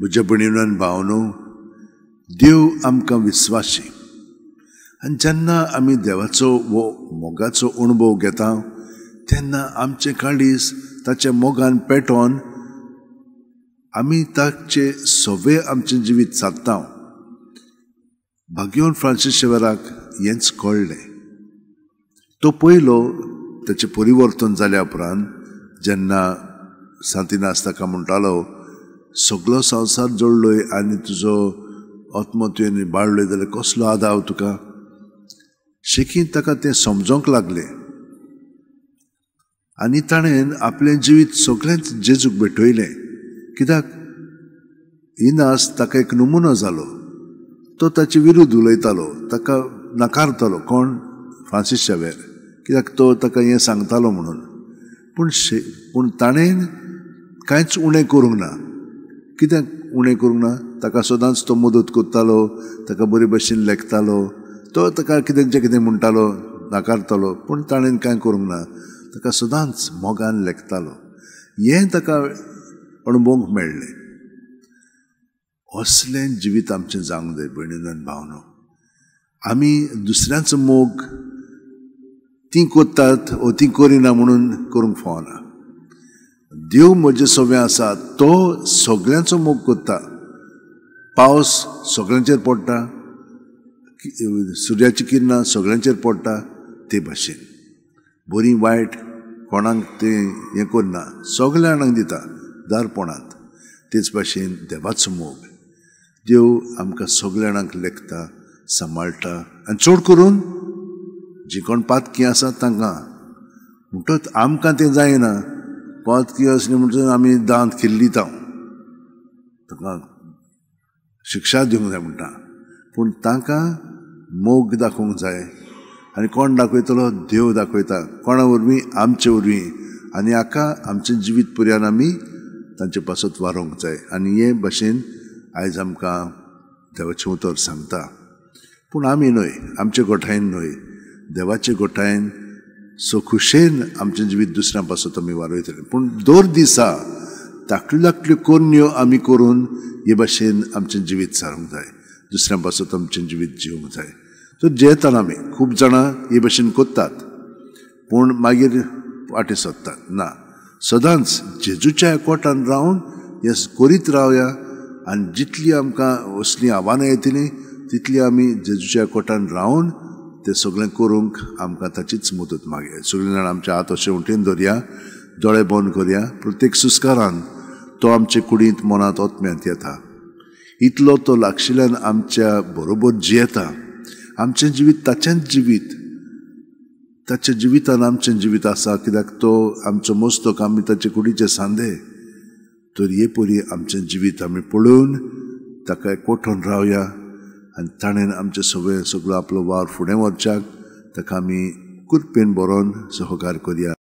म्हज्या भयणीनो आनी भावनो, देव आमकां विस्वासी आनी जेन्ना आमी देवाचो वो मोगाचो अणभव घेता तेन्ना आमचे काळीज ताच्या मोगान पेटोवन आमी ताचे सवे आमचें जिवीत सादता. भाग्यवान फ्रांसीस शेवेराक हेंच कळ्ळें. तो पयलो ताचें परिवर्तन जाल्या उपरांत जेन्ना सांतिनास ताका म्हणटालो सगळो संवसार जोडलोय आनी तुजो आत्मो तुवें बाळलोय जाल्यार कसलो आदाव तुका. शेकीन ताका तें समजोंक लागलें आनी ताणें आपलें जिवीत सगळेंच जेजूक भेटयलें. कित्याक इनास ताका एक नमुनो जालो. तो ताचे विरुद्ध उलयतालो, ताका नाकारतालो. कोण? फ्रांसीस शेवेर. कित्याक तो ताका हें सांगतालो म्हणून. पूण ताणें कांयच उणें करूंक ना. कित्याक उणें करूंक ना? ताका सदांच तो मदत करतालो, ताका बरे भशेन लेखतालो. तो ताका कितें जें कितें म्हणटालो नाकारतालो, पूण ताणें कांय करूंक ना. ताका सदांच मोगान लेखतालो. हें ताका अणभवूंक मेळ्ळें. असलें जिवीत आमचें जावंक जाय भयणीनो आनी भावनो. आमी दुसऱ्यांचो मोग ती कोत्तात ओ ती करिना म्हणून करूंक फावना. देव म्हजे सवे आसा तो सगळ्यांचो मोग कोत्ता. पावस सगळ्यांचेर पडटा, सुर्याची किरणां सगळ्यांचेर पडटा. ते भाशेन बरी वायट कोणाक तें हें करना, सगळ्या जाणांक दिता दारपणांत. तेच भाशेन देवाचो मोग देव आमकां सगळ्या जाणांक लेखता, सांबाळटा. आनी चड करून जी कोण पातकी आसा तांकां. म्हणटच आमकां तें जायना. पातकी आसली म्हणटच आमी दांत किल्लीता, ताका शिक्षा दिवंक जाय म्हणटा. पूण तांकां मोग दाखोवंक जाय. आनी कोण दाखयतलो? देव दाखयता. कोणा वरवीं? आमचे वरवीं. आनी हाका आमचें जिवीत पर्यान आमी तांचे पासत वारोवंक जाय. आनी हे भाशेन आयज आमकां देवाचें उतर सांगता. पूण आमी न्हय, आमचे गोठायन न्हय, देवाचे गोठायन सुखुशेन आमचें जिवीत दुसऱ्यां पासत आमी वारोयतले. पूण दर दिसा धाकट्यो धाकट्यो कोन्यो आमी करून हे भाशेन आमचें जिवीत सारूंक जाय. दुसऱ्यां पासत आमचें जिवीत जिवंक जाय. तर जेताना आमी खूब जाणां हे भाशेन कोत्तात पूण मागीर फाटीं सरतात. ना, सदांच जेजूच्या एकवटान रावन हें करीत रावया. आनी जितली आमकां असलीं आव्हानां येतलीं तितली आमी जेजूच्या एकवटान रावन तें सगळें करूंक आमकां ताचीच मदत मागया. सगळीं जाणां आमचे हात अशें उठून दवरया, दोळे बंद करया. प्रत्येक सुस्कारान तो आमचे कुडींत मनांत ओतम्यांत येता. इतलो तो लागशिल्ल्यान आमच्या बरोबर जियेता. आमचें जिवीत ताचेंच जिवीत. ताच्या जिवितान आमचें जिवीत आसा. कित्याक तो आमचो मस्तक, आमी ताचे कुडीचे सांदे. तर हे परी आमचें जिवीत आमी पळोवन ताका एकवटून रावया. आनी ताणें आमचे सगळो आपलो वावर फुडें व्हरच्याक ताका आमी कुरपेन बरोवन सहकार करया.